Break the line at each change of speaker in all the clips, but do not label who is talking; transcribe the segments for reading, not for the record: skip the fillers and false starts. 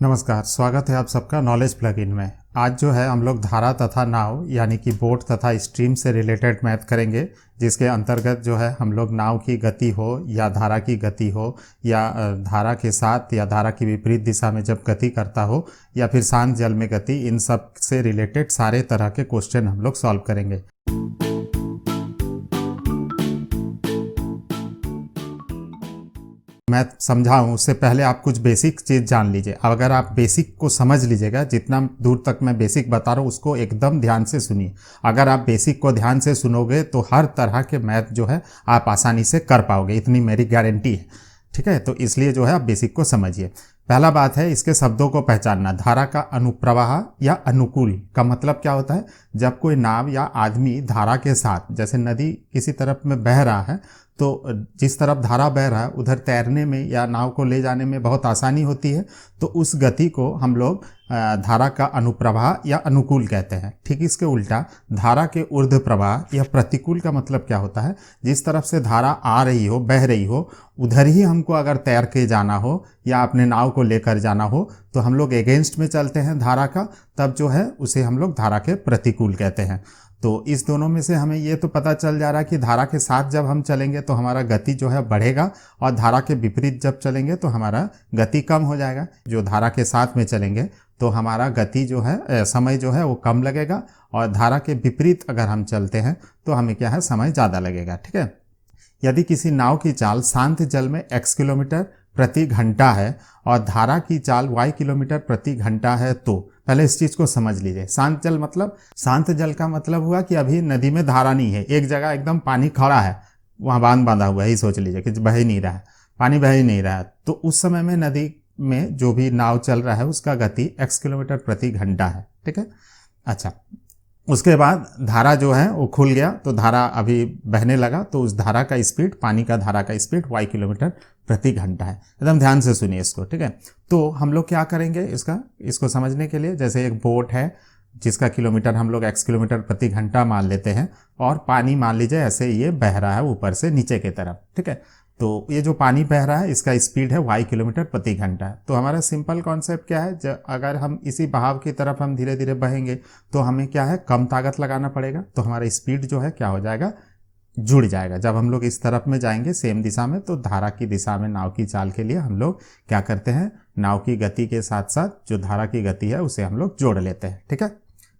नमस्कार, स्वागत है आप सबका नॉलेज प्लगइन में। आज जो है हम लोग धारा तथा नाव यानी कि बोट तथा स्ट्रीम से रिलेटेड मैथ करेंगे, जिसके अंतर्गत जो है हम लोग नाव की गति हो या धारा की गति हो या धारा के साथ या धारा की विपरीत दिशा में जब गति करता हो या फिर शांत जल में गति, इन सब से रिलेटेड सारे तरह के क्वेश्चन हम लोग सॉल्व करेंगे। मैं समझाऊं उससे पहले आप कुछ बेसिक चीज़ जान लीजिए। अगर आप बेसिक को समझ लीजिएगा, जितना दूर तक मैं बेसिक बता रहा हूँ उसको एकदम ध्यान से सुनिए। अगर आप बेसिक को ध्यान से सुनोगे तो हर तरह के मैथ जो है आप आसानी से कर पाओगे, इतनी मेरी गारंटी है। ठीक है, तो इसलिए जो है आप बेसिक को समझिए। पहला बात है इसके शब्दों को पहचानना। धारा का अनुप्रवाह या अनुकूल का मतलब क्या होता है? जब कोई नाव या आदमी धारा के साथ, जैसे नदी किसी तरफ में बह रहा है तो जिस तरफ धारा बह रहा है उधर तैरने में या नाव को ले जाने में बहुत आसानी होती है, तो उस गति को हम लोग धारा का अनुप्रवाह या अनुकूल कहते हैं। ठीक इसके उल्टा धारा के ऊर्ध्व प्रवाह या प्रतिकूल का मतलब क्या होता है? जिस तरफ से धारा आ रही हो, बह रही हो, उधर ही हमको अगर तैर के जाना हो या अपने नाव को लेकर जाना हो तो हम लोग अगेंस्ट में चलते हैं धारा का, तब जो है उसे हम लोग धारा के प्रतिकूल कहते हैं। तो इस दोनों में से हमें ये तो पता चल जा रहा है कि धारा के साथ जब हम चलेंगे तो हमारा गति जो है बढ़ेगा और धारा के विपरीत जब चलेंगे तो हमारा गति कम हो जाएगा। जो धारा के साथ में चलेंगे तो हमारा गति जो है, समय जो है वो कम लगेगा, और धारा के विपरीत अगर हम चलते हैं तो हमें क्या है, समय ज़्यादा लगेगा। ठीक है, यदि किसी नाव की चाल शांत जल में x किलोमीटर प्रति घंटा है और धारा की चाल y किलोमीटर प्रति घंटा है, तो पहले इस चीज़ को समझ लीजिए। शांत जल मतलब, शांत जल का मतलब हुआ कि अभी नदी में धारा नहीं है, एक जगह एकदम पानी खड़ा है, वहाँ बांध बांधा हुआ है, ही सोच लीजिए कि बह ही नहीं रहा है, पानी बह ही नहीं रहा है। तो उस समय में नदी में जो भी नाव चल रहा है उसका गति x किलोमीटर प्रति घंटा है। ठीक है, अच्छा, उसके बाद धारा जो है वो खुल गया तो धारा अभी बहने लगा, तो उस धारा का स्पीड, पानी का धारा का स्पीड y किलोमीटर प्रति घंटा है। एकदम ध्यान से सुनिए इसको। ठीक है, तो हम लोग क्या करेंगे इसको समझने के लिए, जैसे एक बोट है जिसका किलोमीटर हम लोग x किलोमीटर प्रति घंटा मान लेते हैं, और पानी मान लीजिए ऐसे ये बह रहा है ऊपर से नीचे की तरफ। ठीक है, तो ये जो पानी बह रहा है इसका स्पीड है y किलोमीटर प्रति घंटा है। तो हमारा सिंपल कॉन्सेप्ट क्या है, अगर हम इसी बहाव की तरफ हम धीरे धीरे बहेंगे तो हमें क्या है, कम ताकत लगाना पड़ेगा, तो हमारा स्पीड जो है क्या हो जाएगा, जुड़ जाएगा। जब हम लोग इस तरफ में जाएंगे सेम दिशा में, तो धारा की दिशा में नाव की चाल के लिए हम लोग क्या करते हैं, नाव की गति के साथ साथ जो धारा की गति है उसे हम लोग जोड़ लेते हैं। ठीक है,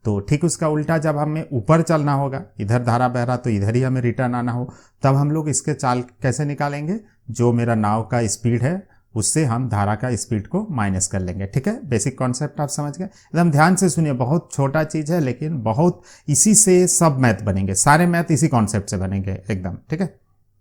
तो ठीक उसका उल्टा जब हमें ऊपर चलना होगा, इधर धारा बह रहा तो इधर ही हमें रिटर्न आना हो, तब हम लोग इसके चाल कैसे निकालेंगे, जो मेरा नाव का स्पीड है उससे हम धारा का स्पीड को माइनस कर लेंगे। ठीक है, बेसिक कॉन्सेप्ट आप समझ गए। एकदम ध्यान से सुनिए, बहुत छोटा चीज़ है लेकिन बहुत, इसी से सब मैथ बनेंगे, सारे मैथ इसी कॉन्सेप्ट से बनेंगे एकदम। ठीक है,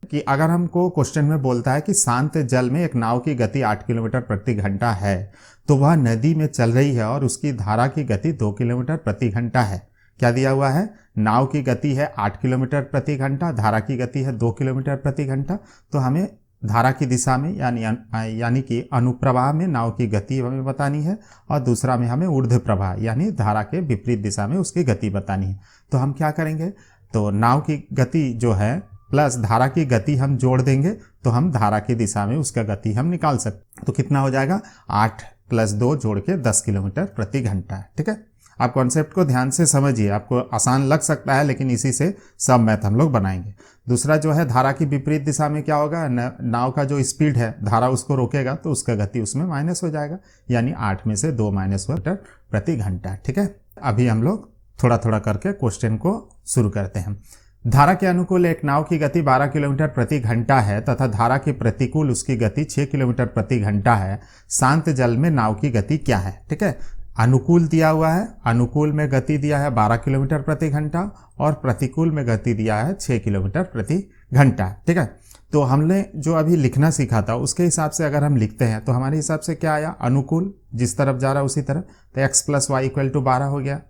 कि अगर हमको क्वेश्चन में बोलता है कि शांत जल में एक नाव की गति 8 किलोमीटर प्रति घंटा है, तो वह नदी में चल रही है और उसकी धारा की गति 2 किलोमीटर प्रति घंटा है। क्या दिया हुआ है, नाव की गति है 8 किलोमीटर प्रति घंटा, धारा की गति है 2 किलोमीटर प्रति घंटा। तो हमें धारा की दिशा में यानी कि अनुप्रवाह में नाव की गति हमें बतानी है, और दूसरा में हमें ऊर्ध्व प्रवाह यानी धारा के विपरीत दिशा में उसकी गति बतानी है। तो हम क्या करेंगे, तो नाव की गति जो है प्लस धारा की गति हम जोड़ देंगे, तो हम धारा की दिशा में उसका गति हम निकाल सकते। तो कितना हो जाएगा, 8 + 2 जोड़ के 10 किलोमीटर प्रति घंटा है। ठीक है, आप कॉन्सेप्ट को ध्यान से समझिए, आपको आसान लग सकता है लेकिन इसी से सब मैथ हम लोग बनाएंगे। दूसरा जो है, धारा की विपरीत दिशा में क्या होगा, नाव का जो स्पीड है, धारा उसको रोकेगा तो उसका गति उसमें माइनस हो जाएगा, यानी 8 में से 2 माइनस मीटर प्रति घंटा। ठीक है, अभी हम लोग थोड़ा थोड़ा करके क्वेश्चन को शुरू करते हैं। धारा के अनुकूल एक नाव की गति 12 किलोमीटर प्रति घंटा है तथा धारा के प्रतिकूल उसकी गति 6 किलोमीटर प्रति घंटा है। शांत जल में नाव की गति क्या है? ठीक है, अनुकूल दिया हुआ है, अनुकूल में गति दिया है 12 किलोमीटर प्रति घंटा और प्रतिकूल में गति दिया है 6 किलोमीटर प्रति घंटा। ठीक है, तो हमने जो अभी लिखना सीखा था उसके हिसाब से अगर हम लिखते हैं तो हमारे हिसाब से क्या आया, अनुकूल जिस तरफ जा रहा है उसी तरफ, तो x + y = 12 हो गया।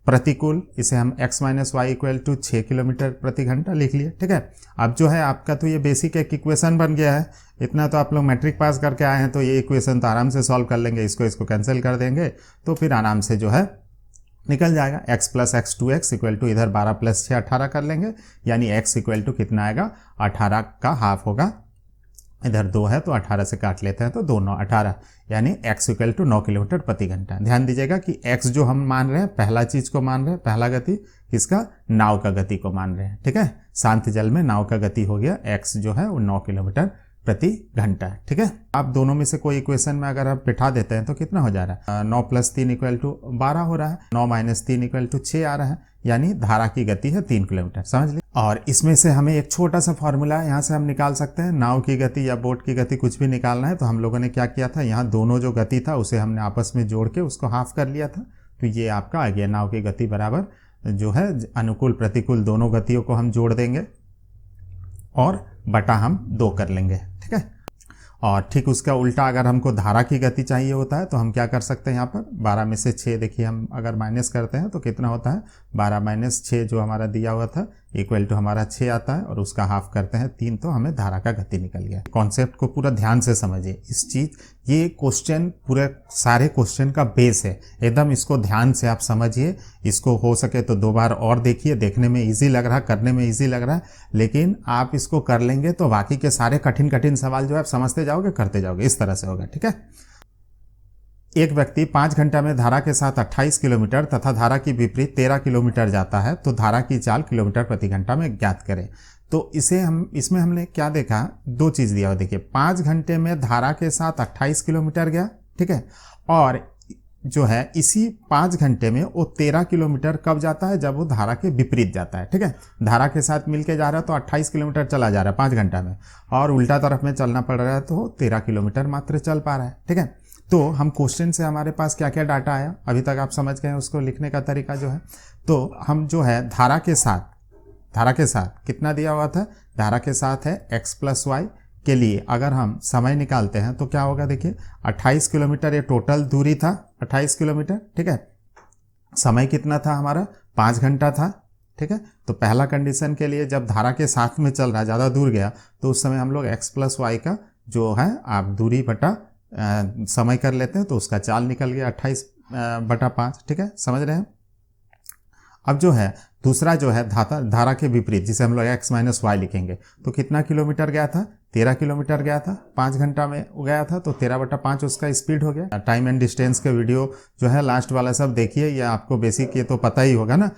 प्रतिकूल, इसे हम x - y = 6 किलोमीटर प्रति घंटा लिख लिए। ठीक है, अब जो है आपका तो ये बेसिक एक इक्वेशन बन गया है, इतना तो आप लोग मैट्रिक पास करके आए हैं, तो ये इक्वेशन तो आराम से सॉल्व कर लेंगे, इसको कैंसिल कर देंगे तो फिर आराम से जो है निकल जाएगा। x + x 2x = इधर 12 + 6 18 कर लेंगे, यानी x = कितना आएगा, 18 का हाफ होगा इधर 2 है तो 18 से काट लेते हैं तो 2 9 18, यानी x इक्वल टू 9 किलोमीटर प्रति घंटा। ध्यान दीजिएगा कि x जो हम मान रहे हैं, पहला चीज को मान रहे हैं, पहला गति किसका, नाव का गति को मान रहे हैं। ठीक है, शांत जल में नाव का गति हो गया x जो है वो 9 किलोमीटर प्रति घंटा। ठीक है, आप दोनों में से कोई इक्वेशन में अगर आप बिठा देते हैं तो कितना हो जा रहा है, 9 + 3 = 12 हो रहा है, 9 - 3 = 6 आ रहा है, यानी धारा की गति है 3 किलोमीटर। समझ लीजिए। और इसमें से हमें एक छोटा सा फॉर्मूला यहाँ से हम निकाल सकते हैं, नाव की गति या बोट की गति कुछ भी निकालना है तो हम लोगों ने क्या किया था, यहाँ दोनों जो गति था उसे हमने आपस में जोड़ के उसको हाफ कर लिया था, तो ये आपका आ गया। नाव की गति बराबर जो है अनुकूल प्रतिकूल दोनों गतियों को हम जोड़ देंगे और बटा हम 2 कर लेंगे। ठीक है, और ठीक उसका उल्टा अगर हमको धारा की गति चाहिए होता है तो हम क्या कर सकते हैं, यहाँ पर 12 में से 6 देखिए हम अगर माइनस करते हैं तो कितना होता है, 12 - 6 जो हमारा दिया हुआ था इक्वल टू हमारा 6 आता है, और उसका हाफ करते हैं 3, तो हमें धारा का गति निकल गया। कॉन्सेप्ट को पूरा ध्यान से समझिए, इस चीज ये क्वेश्चन पूरे सारे क्वेश्चन का बेस है, एकदम इसको ध्यान से आप समझिए। इसको हो सके तो 2 बार और देखिए, देखने में इजी लग रहा है, करने में इजी लग रहा है, लेकिन आप इसको कर लेंगे तो बाकी के सारे कठिन कठिन सवाल जो है आप समझते जाओगे, करते जाओगे, इस तरह से होगा। ठीक है, एक व्यक्ति 5 घंटा में धारा के साथ 28 किलोमीटर तथा धारा की विपरीत 13 किलोमीटर जाता है, तो धारा की चाल किलोमीटर प्रति घंटा में ज्ञात करें। तो इसमें हमने क्या देखा, 2 चीज दिया हुआ, देखिए 5 घंटे में धारा के साथ 28 किलोमीटर गया। ठीक है, और जो है इसी 5 घंटे में वो 13 किलोमीटर कब जाता है, जब वो धारा के विपरीत जाता है। ठीक है, धारा के साथ मिलके जा रहा है तो 28 किलोमीटर चला जा रहा है 5 घंटा में, और उल्टा तरफ में चलना पड़ रहा है तो 13 किलोमीटर मात्र चल पा रहा है। ठीक है, तो हम क्वेश्चन से हमारे पास क्या क्या डाटा आया अभी तक आप समझ गए, उसको लिखने का तरीका जो है, तो हम जो है धारा के साथ कितना दिया हुआ था, धारा के साथ है x + y के लिए अगर हम समय निकालते हैं तो क्या होगा, देखिए 28 किलोमीटर ये टोटल दूरी था, 28 किलोमीटर। ठीक है, समय कितना था हमारा, 5 घंटा था। ठीक है, तो पहला कंडीशन के लिए जब धारा के साथ में चल रहा है, ज़्यादा दूर गया, तो उस समय हम लोग x + y का जो है आप दूरी बटा समय कर लेते हैं, तो उसका चाल निकल गया 28/5। ठीक है, समझ रहे हैं। अब जो है दूसरा जो है धारा के विपरीत, जिसे हम लोग x - y लिखेंगे, तो कितना किलोमीटर गया था, 13 किलोमीटर गया था, 5 घंटा में गया था, तो 13/5 उसका स्पीड हो गया। टाइम एंड डिस्टेंस के वीडियो जो है लास्ट वाला सब देखिए, ये आपको बेसिक ये तो पता ही होगा ना।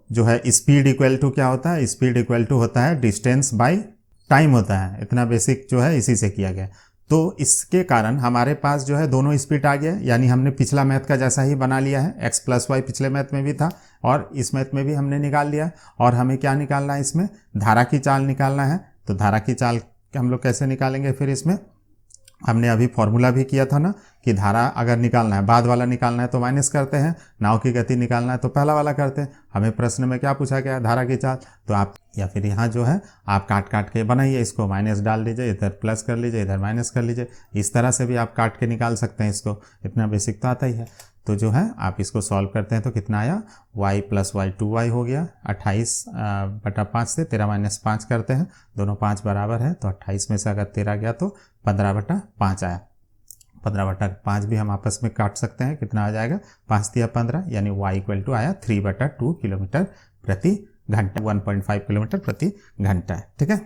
जो है स्पीड इक्वल टू क्या होता है, स्पीड इक्वल टू होता है डिस्टेंस बाई टाइम होता है, इतना बेसिक जो है इसी से किया गया। तो इसके कारण हमारे पास जो है दोनों स्पीड आ गया, यानी हमने पिछला मैथ का जैसा ही बना लिया है, x + y पिछले मैथ में भी था और इस मैथ में भी हमने निकाल लिया। और हमें क्या निकालना है, इसमें धारा की चाल निकालना है। तो धारा की चाल हम लोग कैसे निकालेंगे, फिर इसमें हमने अभी फॉर्मूला भी किया था ना कि धारा अगर निकालना है, बाद वाला निकालना है तो माइनस करते हैं, नाव की गति निकालना है तो पहला वाला करते हैं। हमें प्रश्न में क्या पूछा गया, धारा की चाल, तो आप या फिर यहाँ जो है आप काट काट के बनाइए, इसको माइनस डाल दीजिए, इधर प्लस कर लीजिए, इधर माइनस कर लीजिए, इस तरह से भी आप काट के निकाल सकते हैं इसको, इतना बेसिक तो आता ही है। तो जो है आप इसको सॉल्व करते हैं तो कितना आया, y + y 2y हो गया, 28/5 से 13 - 5 करते हैं, दोनों 5 बराबर है, तो 28 में से अगर 13 गया तो 15/5 आया। 15/5 भी हम आपस में काट सकते हैं, कितना आ जाएगा, 5 × 15, यानी y = आया 3/2 किलोमीटर प्रति घंटा, 1.5 किलोमीटर प्रति घंटा। ठीक है,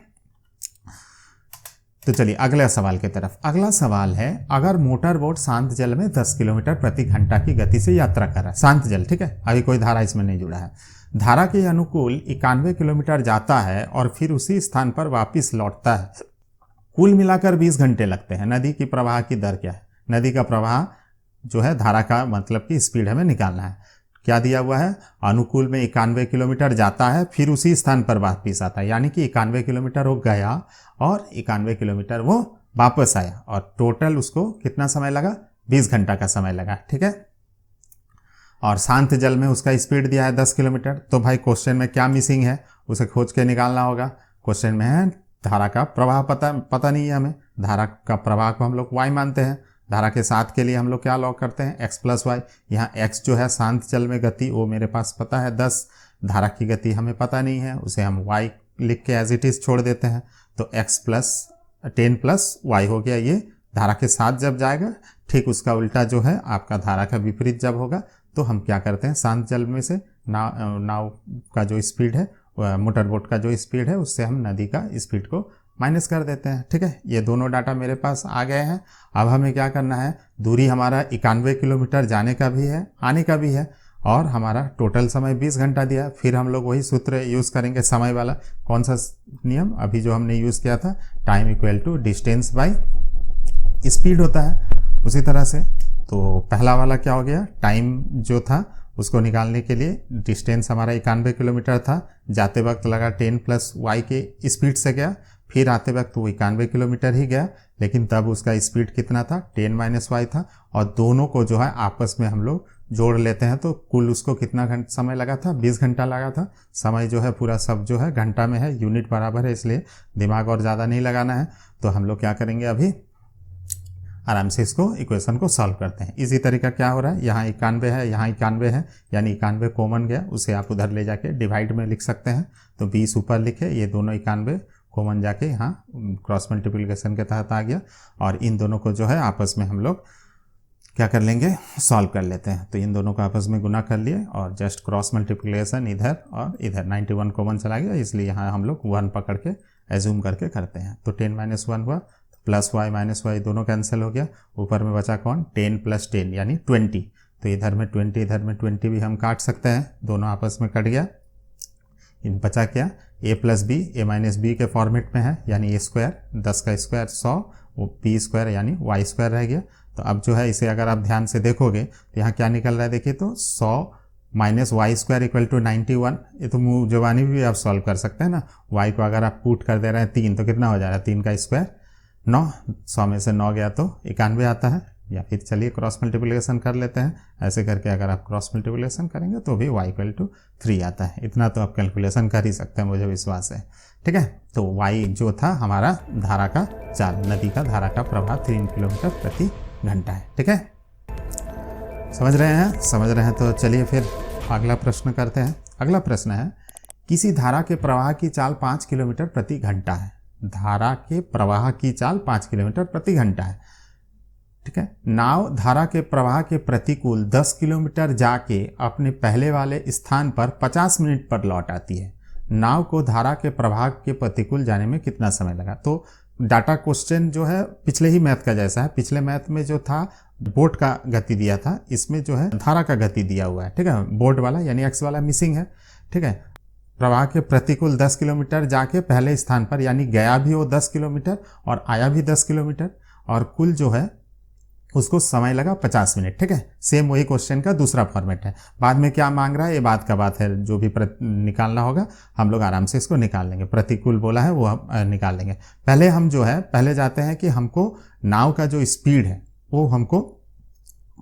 तो चलिए अगले सवाल की तरफ। अगला सवाल है, अगर मोटर बोट शांत जल में 10 किलोमीटर प्रति घंटा की गति से यात्रा कर रहा है, शांत जल, ठीक है, अभी कोई धारा इसमें नहीं जुड़ा है, धारा के अनुकूल 91 किलोमीटर जाता है और फिर उसी स्थान पर वापस लौटता है, कुल मिलाकर 20 घंटे लगते हैं। नदी की प्रवाह की दर क्या है, नदी का प्रवाह जो है धारा का मतलब कि स्पीड हमें निकालना है। क्या दिया हुआ है, अनुकूल में 91 किलोमीटर जाता है फिर उसी स्थान पर वापस आता है, यानी कि 91 किलोमीटर वो गया और 91 किलोमीटर वो वापस आया, और टोटल उसको कितना समय लगा, 20 घंटा का समय लगा। ठीक है, और शांत जल में उसका स्पीड दिया है 10 किलोमीटर। तो भाई क्वेश्चन में क्या मिसिंग है, उसे खोज के निकालना होगा। क्वेश्चन में है धारा का प्रवाह पता नहीं है हमें, धारा का प्रवाह को हम लोग y मानते हैं, धारा के साथ के लिए हम लोग क्या लॉग करते हैं, x + y। यहाँ x जो है शांत जल में गति वो मेरे पास पता है 10, धारा की गति हमें पता नहीं है, उसे हम y लिख के एज इट इज छोड़ देते हैं, तो x + 10 + y हो गया। ये धारा के साथ जब जाएगा, ठीक उसका उल्टा जो है आपका धारा का विपरीत जब होगा, तो हम क्या करते हैं, शांत जल में से नाव का जो स्पीड है, मोटर बोट का जो स्पीड है, उससे हम नदी का स्पीड को माइनस कर देते हैं। ठीक है, ये दोनों डाटा मेरे पास आ गए हैं। अब हमें क्या करना है, दूरी हमारा 91 किलोमीटर जाने का भी है, आने का भी है, और हमारा टोटल समय 20 घंटा दिया। फिर हम लोग वही सूत्र यूज़ करेंगे समय वाला। कौन सा नियम? अभी जो हमने यूज़ किया था, time equal to distance by speed होता है उसी तरह से। तो पहला वाला क्या हो गया, टाइम जो था उसको निकालने के लिए डिस्टेंस हमारा 91 किलोमीटर था, जाते वक्त लगा 10 प्लस वाई के स्पीड से गया, फिर आते वक्त वो 91 किलोमीटर ही गया, लेकिन तब उसका स्पीड कितना था, 10 माइनस वाई था। और दोनों को जो है आपस में हम लोग जोड़ लेते हैं तो कुल उसको कितना घंटा समय लगा था, 20 घंटा लगा था। समय जो है पूरा सब जो है घंटा में है, यूनिट बराबर है, इसलिए दिमाग और ज़्यादा नहीं लगाना है। तो हम लोग क्या करेंगे, अभी आराम से इसको इक्वेशन को सॉल्व करते हैं। इसी तरीका क्या हो रहा है, यहाँ 91 है, यहाँ 91 है, यानी 91 कॉमन गया, उसे आप उधर ले जाके डिवाइड में लिख सकते हैं। तो 20 ऊपर लिखे, ये दोनों 91 कॉमन जाके यहाँ क्रॉस मल्टीप्लिकेशन के तहत आ गया। और इन दोनों को जो है आपस में हम लोग क्या कर लेंगे, सॉल्व कर लेते हैं। तो इन दोनों को आपस में गुना कर लिए और जस्ट क्रॉस मल्टीप्लिकेशन इधर और इधर, 91 कॉमन चला गया, इसलिए यहाँ हम लोग 1 पकड़ के एज्यूम करके करते हैं। तो 10 माइनस 1 हुआ, प्लस वाई माइनस वाई दोनों कैंसिल हो गया, ऊपर में बचा कौन, 10 प्लस 10 यानी 20। तो इधर में 20 इधर में 20 भी हम काट सकते हैं, दोनों आपस में कट गया। इन बचा क्या, a plus B, A minus B के फॉर्मेट में है, यानी ए स्क्वायर, 10 का स्क्वायर 100, वो बी स्क्वायर यानी वाई स्क्वायर रह गया। तो अब जो है इसे अगर आप ध्यान से देखोगे तो यहाँ क्या निकल रहा है, देखिए तो 100 minus Y square equal to 91। ये तो मुँह जुबानी भी आप सॉल्व कर सकते हैं ना। वाई को अगर आप पुट कर दे रहे हैं 3 तो कितना हो जा रहा है, 3 का स्क्वायर 9, 100 में से 9 गया तो 91 आता है। या फिर चलिए क्रॉस मल्टीप्लिकेशन कर लेते हैं, ऐसे करके अगर आप क्रॉस मल्टीप्लिकेशन करेंगे तो भी y इक्वल टू 3 आता है। इतना तो आप कैलकुलेशन कर ही सकते हैं, मुझे विश्वास है। ठीक है, तो y जो था हमारा धारा का चाल, नदी का धारा का प्रवाह 3 किलोमीटर प्रति घंटा है। ठीक है, समझ रहे हैं? समझ रहे हैं तो चलिए फिर अगला प्रश्न करते हैं। अगला प्रश्न है, किसी धारा के प्रवाह की चाल 5 किलोमीटर प्रति घंटा है। धारा के प्रवाह की चाल 5 किलोमीटर प्रति घंटा है। ठीक है, नाव धारा के प्रवाह के प्रतिकूल 10 किलोमीटर जाके अपने पहले वाले स्थान पर 50 मिनट पर लौट आती है। नाव को धारा के प्रवाह के प्रतिकूल जाने में कितना समय लगा? तो डाटा क्वेश्चन जो है पिछले ही मैथ का जैसा है। पिछले मैथ में जो था बोट का गति दिया था, इसमें जो है धारा का गति दिया हुआ है। ठीक है, बोट वाला यानी एक्स वाला मिसिंग है। ठीक है, प्रवाह के प्रतिकूल 10 किलोमीटर जाके पहले स्थान पर, यानी गया भी वो 10 किलोमीटर और आया भी 10 किलोमीटर, और कुल जो है उसको समय लगा 50 मिनट। ठीक है, सेम वही क्वेश्चन का दूसरा फॉर्मेट है। बाद में क्या मांग रहा है, ये बात का बात है, जो भी निकालना होगा हम लोग आराम से इसको निकाल लेंगे। प्रतिकूल बोला है वो हम निकाल लेंगे। पहले हम जो है पहले जाते हैं कि हमको नाव का जो स्पीड है वो हमको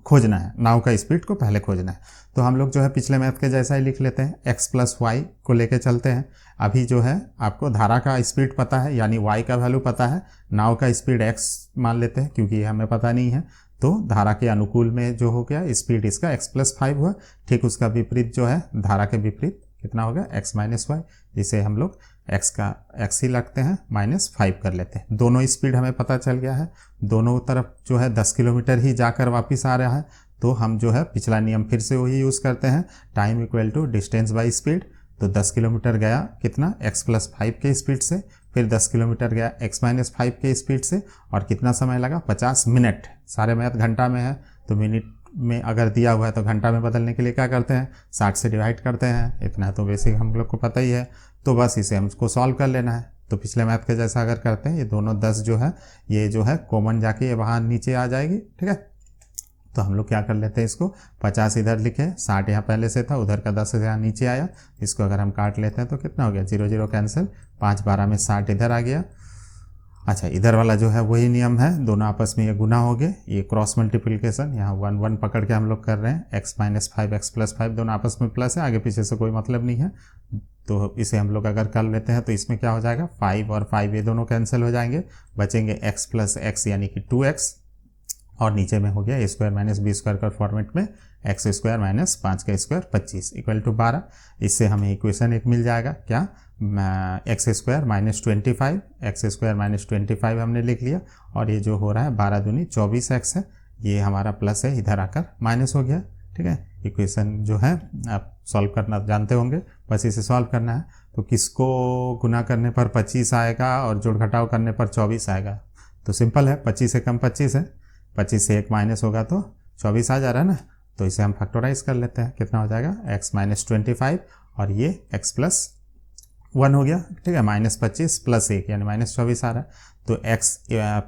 खोजना है। नाव का स्पीड को पहले खोजना है। तो हम लोग जो है पिछले मैथ के जैसा ही लिख लेते हैं, x प्लस वाई को लेके चलते हैं। अभी जो है आपको धारा का स्पीड पता है, यानी y का वैल्यू पता है, नाव का स्पीड x मान लेते हैं क्योंकि हमें पता नहीं है। तो धारा के अनुकूल में जो हो गया स्पीड इसका x प्लस 5 हुआ। ठीक उसका विपरीत जो है धारा के विपरीत कितना होगा, x माइनस वाई, जिसे हम लोग x का x ही लगते हैं -5 कर लेते हैं। दोनों स्पीड हमें पता चल गया है, दोनों तरफ जो है 10 किलोमीटर ही जाकर वापस आ रहा है। तो हम जो है पिछला नियम फिर से वही यूज़ करते हैं, time equal to distance by speed. तो 10 किलोमीटर गया कितना, x प्लस 5 के स्पीड से, फिर 10 किलोमीटर गया x माइनस 5 के स्पीड से, और कितना समय लगा, 50 मिनट। सारे मैथ घंटा में है तो मिनट में अगर दिया हुआ है तो घंटा में बदलने के लिए क्या करते हैं, 60 से डिवाइड करते हैं। इतना तो बेसिक हम लोग को पता ही है। तो बस इसे हमको सॉल्व कर लेना है। तो पिछले मैथ के जैसा अगर करते हैं, ये दोनों 10 जो है ये जो है कॉमन जाके ये वहाँ नीचे आ जाएगी। ठीक है, तो हम लोग क्या कर लेते हैं, इसको 50 इधर लिखे, 60 यहाँ पहले से था, उधर का 10 यहाँ नीचे आया। इसको अगर हम काट लेते हैं तो कितना हो गया, 0 0 कैंसिल, 5 12 में 60 इधर आ गया। अच्छा, इधर वाला जो है वही नियम है, दोनों आपस में ये गुना हो गए। ये क्रॉस मल्टीप्लिकेशन यहाँ 1 1 पकड़ के हम लोग कर रहे हैं। x माइनस 5 x प्लस 5 दोनों आपस में प्लस है, आगे पीछे से कोई मतलब नहीं है। तो इसे हम लोग अगर कर लेते हैं तो इसमें क्या हो जाएगा, 5 और 5 ये दोनों कैंसिल हो जाएंगे, बचेंगे x प्लस x यानी कि 2x, और नीचे में हो गया a square minus B square का फॉर्मेट में x स्क्वायर माइनस 5 का स्क्वायर 25 इक्वल टू 12। इससे हमें इक्वेशन एक मिल जाएगा, क्या, x square minus 25, x square minus 25 हमने लिख लिया, और ये जो हो रहा है 12 दूनी 24x है, ये हमारा प्लस है, इधर आकर माइनस हो गया। ठीक ठीक है। इक्वेशन जो है आप सॉल्व करना जानते होंगे, बस इसे सॉल्व करना है। तो किसको गुना करने पर 25 आएगा और जोड़ घटाव करने पर 24 आएगा? तो सिंपल है, 25 से कम 25 है, 25 से 1 माइनस होगा तो 24 आ जा रहा है ना। तो इसे हम फैक्टराइज कर लेते हैं, कितना हो जाएगा x माइनस 25 और ये x प्लस 1 हो गया, ठीक है। -25 प्लस 1 यानी -24 आ रहा है। तो x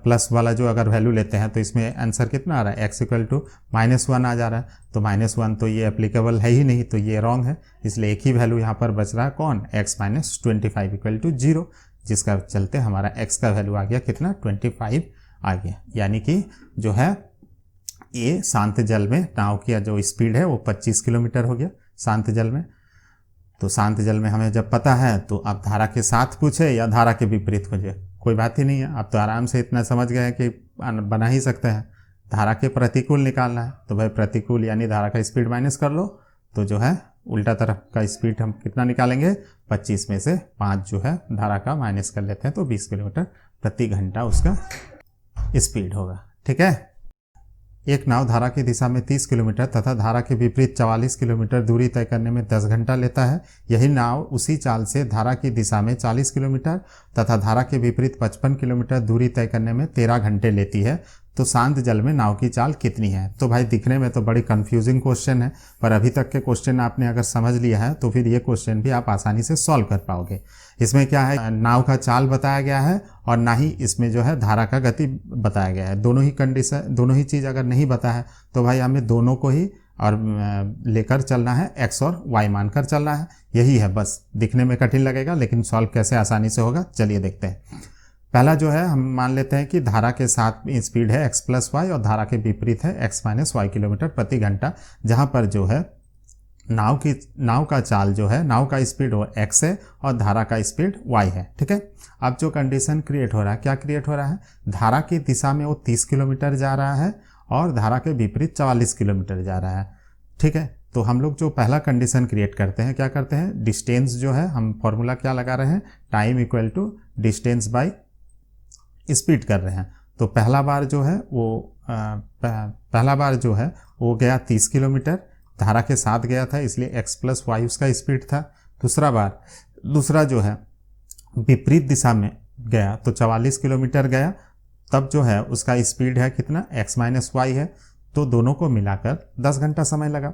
प्लस वाला जो अगर वैल्यू लेते हैं तो इसमें आंसर कितना आ रहा है, x इक्वल टू -1 आ जा रहा है। तो -1 तो ये एप्लीकेबल है ही नहीं, तो ये रॉन्ग है, इसलिए एक ही वैल्यू यहाँ पर बच रहा है, कौन, x माइनस 25 इक्वल टू 0, जिसका चलते हमारा x का वैल्यू आ गया कितना, 25 आ गया। यानी कि जो है ये शांत जल में नाव की जो स्पीड है वो 25 किलोमीटर हो गया शांत जल में। तो शांत जल में हमें जब पता है तो आप धारा के साथ पूछे या धारा के विपरीत पूछे, कोई बात ही नहीं है, आप तो आराम से इतना समझ गए कि बना ही सकते हैं। धारा के प्रतिकूल निकालना है तो भाई प्रतिकूल यानी धारा का स्पीड माइनस कर लो, तो जो है उल्टा तरफ का स्पीड हम कितना निकालेंगे, 25 में से 5 जो है धारा का माइनस कर लेते हैं तो 20 किलोमीटर प्रति घंटा उसका स्पीड होगा, ठीक है। एक नाव धारा की दिशा में 30 किलोमीटर तथा धारा के विपरीत 44 किलोमीटर दूरी तय करने में 10 घंटा लेता है। यही नाव उसी चाल से धारा की दिशा में 40 किलोमीटर तथा धारा के विपरीत 55 किलोमीटर दूरी तय करने में 13 घंटे लेती है। तो शांत जल में नाव की चाल कितनी है? तो भाई दिखने में तो बड़ी कंफ्यूजिंग क्वेश्चन है, पर अभी तक के क्वेश्चन आपने अगर समझ लिया है तो फिर ये क्वेश्चन भी आप आसानी से सॉल्व कर पाओगे। इसमें क्या है, नाव का चाल बताया गया है और ना ही इसमें जो है धारा का गति बताया गया है। दोनों ही कंडीशन, दोनों ही चीज़ अगर नहीं बता है तो भाई हमें दोनों को ही और लेकर चलना है, x और y मानकर चलना है, यही है बस। दिखने में कठिन लगेगा लेकिन सॉल्व कैसे आसानी से होगा, चलिए देखते हैं। पहला जो है हम मान लेते हैं कि धारा के साथ स्पीड है x प्लस वाई और धारा के विपरीत है x माइनस वाई किलोमीटर प्रति घंटा, जहाँ पर जो है नाव का चाल जो है, नाव का स्पीड वो x है और धारा का स्पीड y है, ठीक है। अब जो कंडीशन क्रिएट हो रहा है, क्या क्रिएट हो रहा है, धारा की दिशा में वो 30 किलोमीटर जा रहा है और धारा के विपरीत 44 किलोमीटर जा रहा है, ठीक है। तो हम लोग जो पहला कंडीशन क्रिएट करते हैं, क्या करते हैं, डिस्टेंस जो है हम फॉर्मूला क्या लगा रहे हैं, time equal to distance by speed कर रहे हैं। तो पहला बार जो है वो गया 30 किलोमीटर, धारा के साथ गया था इसलिए x प्लस वाई उसका स्पीड था। दूसरा जो है विपरीत दिशा में गया तो 44 किलोमीटर गया, तब जो है उसका स्पीड है कितना, x माइनस वाई है, तो दोनों को मिलाकर 10 घंटा समय लगा।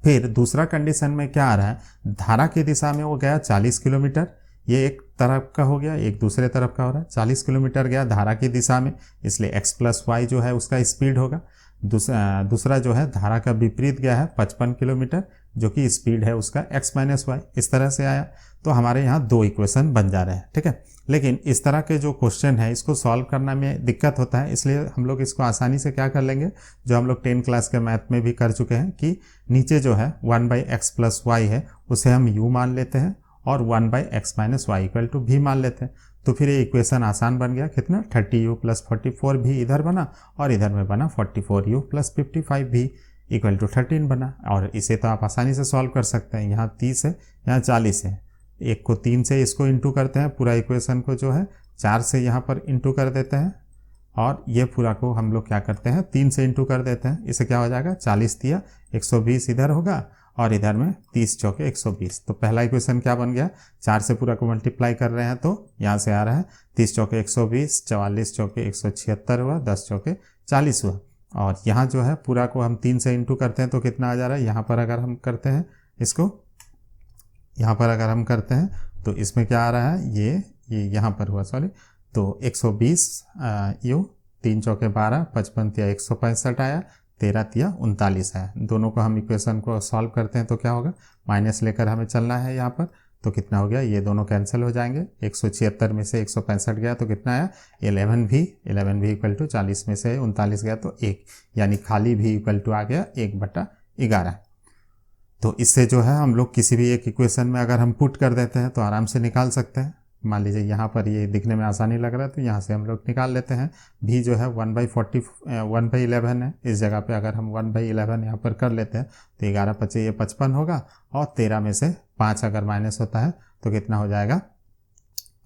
फिर दूसरा कंडीशन में क्या आ रहा है, धारा की दिशा में वो गया 40 किलोमीटर, ये एक तरफ का हो गया, एक दूसरे तरफ का हो रहा है, 40 किलोमीटर गया धारा की दिशा में इसलिए x प्लस वाई जो है उसका स्पीड होगा। दूसरा जो है धारा का विपरीत गया है 55 किलोमीटर, जो कि स्पीड है उसका x माइनस वाई, इस तरह से आया। तो हमारे यहाँ 2 इक्वेशन बन जा रहे हैं, ठीक है। लेकिन इस तरह के जो क्वेश्चन है इसको सॉल्व करना में दिक्कत होता है, इसलिए हम लोग इसको आसानी से क्या कर लेंगे, जो हम लोग 10 क्लास के मैथ में भी कर चुके हैं, कि नीचे जो है 1/x प्लस वाई है उसे हम u मान लेते हैं और 1/x minus Y equal to भी मान लेते हैं। तो फिर ये इक्वेशन आसान बन गया, कितना, 30u प्लस 44 भी इधर बना और इधर में बना 44u प्लस 55 भी इक्वल टू 13 बना। और इसे तो आप आसानी से सॉल्व कर सकते हैं, यहाँ 30 है यहाँ 40 है, एक को 3 से इसको इंटू करते हैं, पूरा इक्वेशन को जो है 4 से यहाँ पर इंटू कर देते हैं और ये पूरा को हम लोग क्या करते हैं 3 से इंटू कर देते हैं। इसे क्या हो जाएगा, 40 दिया 120 इधर होगा और इधर में 30 चौके 120। तो पहला इक्वेशन क्या बन गया, 4 से पूरा को मल्टीप्लाई कर रहे हैं तो यहाँ से आ रहा है 30 चौके 120, 44 चौके 176 हुआ, 10 चौके 40 हुआ। और यहाँ जो है पूरा को हम 3 से इंटू करते हैं तो कितना आ जा रहा है, यहाँ पर अगर हम करते हैं इसको, यहाँ पर अगर हम करते हैं तो इसमें क्या आ रहा है, ये यहाँ पर हुआ, सॉरी, तो 120 यू 3 चौके 12, 55 तिया 165 आया, 13 तिया 39 है। दोनों को हम इक्वेशन को सॉल्व करते हैं तो क्या होगा, माइनस लेकर हमें चलना है यहाँ पर, तो कितना हो गया, ये दोनों कैंसिल हो जाएंगे, 176 में से 165 गया तो कितना आया 11 भी इक्वल टू 40 में से 39 गया तो 1, यानी खाली भी इक्वल टू आ गया 1/11। तो इससे जो है हम लोग किसी भी एक इक्वेशन में अगर हम पुट कर देते हैं तो आराम से निकाल सकते हैं। मान लीजिए यहाँ पर ये दिखने में आसानी लग रहा है तो यहाँ से हम लोग निकाल लेते हैं, भी जो है 1/11 है, इस जगह पे अगर हम 1/11 यहाँ पर कर लेते हैं तो 11 पचे ये 55 होगा और 13 में से 5 अगर माइनस होता है तो कितना हो जाएगा,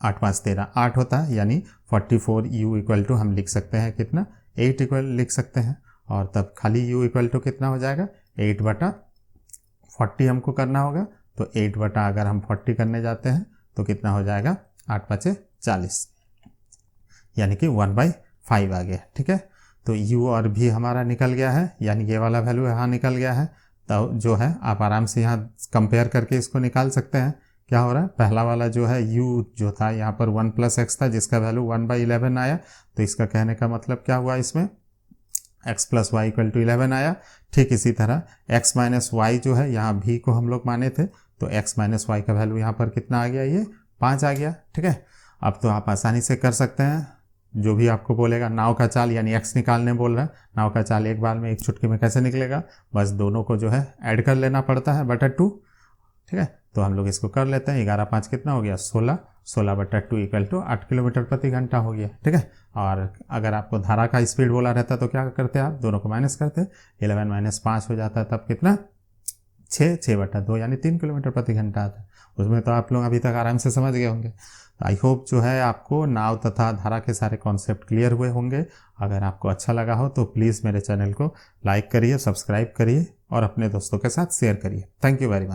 8 5 13 8 होता है, यानी 44u इक्वल टू हम लिख सकते हैं कितना, 8 इक्वल लिख सकते हैं, और तब खाली u इक्वल टू कितना हो जाएगा 8/40 हमको करना होगा। तो 8 अगर हम 40 करने जाते हैं तो कितना हो जाएगा, 8×5 = 40, यानी कि 1/5 आ गया। ठीक है, तो u और v हमारा निकल गया है, यानी ये वाला वैल्यू यहाँ निकल गया है। तो जो है आप आराम से यहाँ कंपेयर करके इसको निकाल सकते हैं। क्या हो रहा है, पहला वाला जो है u जो था यहाँ पर 1 + x था जिसका वैल्यू 1/11 आया। तो इसका कहने का मतलब क्या हुआ, इसमें x + y = 11 आया। ठीक इसी तरह x - y जो है, यहाँ v को हम लोग माने थे, तो x - y का वैल्यू यहाँ पर कितना आ गया, ये 5 आ गया। ठीक है, अब तो आप आसानी से कर सकते हैं। जो भी आपको बोलेगा नाव का चाल, यानी x निकालने बोल रहा है, नाव का चाल एक बार में एक चुटकी में कैसे निकलेगा, बस दोनों को जो है ऐड कर लेना पड़ता है /2। ठीक है, तो हम लोग इसको कर लेते हैं। 11×5 कितना हो गया, 16, 16/2 = 8 किलोमीटर प्रति घंटा हो गया। ठीक है, और अगर आपको धारा का स्पीड बोला रहता तो क्या करते आप, दोनों को माइनस करते, 11 - 5 हो जाता, तब कितना, 6, 6/2 यानी 3 किलोमीटर प्रति घंटा आता है। उसमें तो आप लोग अभी तक आराम से समझ गए होंगे। आई होप जो है आपको नाव तथा धारा के सारे कॉन्सेप्ट क्लियर हुए होंगे। अगर आपको अच्छा लगा हो तो प्लीज़ मेरे चैनल को लाइक करिए, सब्सक्राइब करिए और अपने दोस्तों के साथ शेयर करिए। Thank you very much.